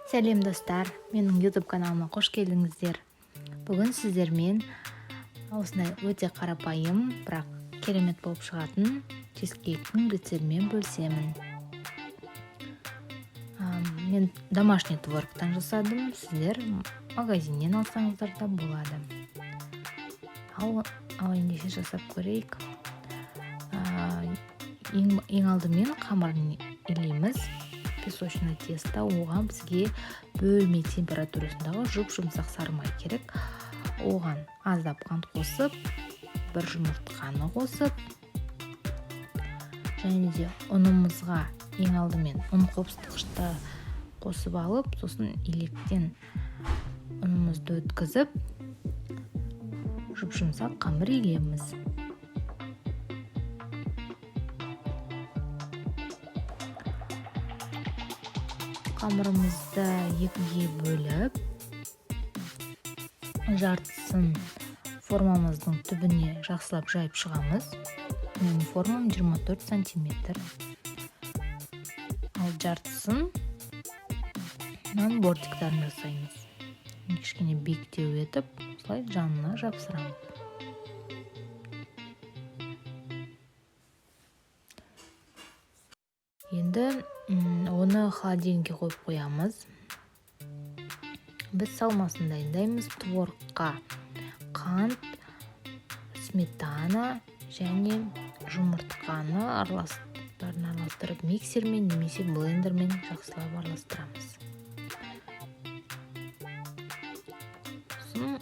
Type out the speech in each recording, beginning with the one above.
Сәлем достар, менің YouTube каналыма қош келдіңіздер. Бүгін сіздермен осындай өте қарапайым, бірақ керемет болып шығатын чизкейктің рецептімен бөлісемін. Мен домашний творогтан жасадым, сіздер магазиннен алсаңыздар да болады. Ал ендеше жасап көрейік. Ең алдымен қамырын илейміз. Песочный тесто, оған бізге бөлме температурасындағы жұмсақ сары май керек. Оған аздап қант қосып, бір жұмыртқаны қосып, және де ұнымызға ең алдымен ұн қопсытқышты қосып алып, сосын електен ұнымызды өткізіп, жұмсақ қамыр илейміз. Қамырымызды екіге бөліп, жартысын формамыздың түбіне жақсылап жайып шығамыз. Менің формам 24 сантиметр. Ал жартысын бортиктарын жасаймыз. Кішкене биіктеу етіп, осылай жанына жапсырамыз. Енді оны холодильникке қойып қоямыз. Біз салмасын дайындаймыз. Творогқа қант, сметана және жұмыртқаны араластырып миксермен немесе блендермен жақсылап араластырамыз. Сосын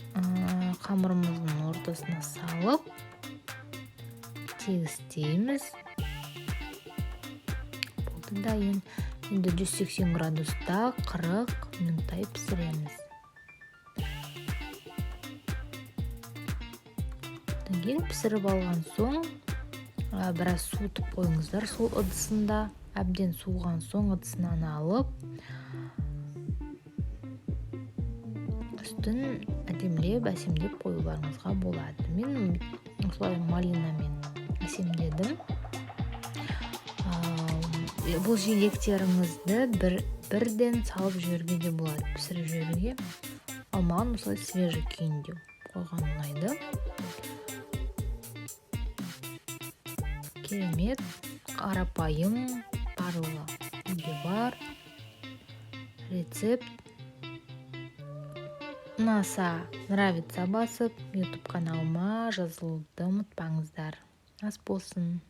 қамырымыздың ортасына салып тегістейміз. Дайын. Енді 180 градуста 40 минуттай пісіреміз. Кейін пісіріп алған соң біраз суытып қойыңыздар сол ыдысында. Әбден суыған соң ыдысынан алып, үстін әдемілеп, әсемдеп қоюларыңызға болады. Мен осылай малинамен әсемдедім. Бұл жидектеріңізді бірден салып жіберуге де болады, пісіріп жіберуге. Ал маған осылай свежий күйінде қойған ұнайды. Керемет, қарапайым, барлығы үйде бар рецепт. Нравится басып, YouTube каналыма жазылуды ұмытпаңыздар. Ас болсын.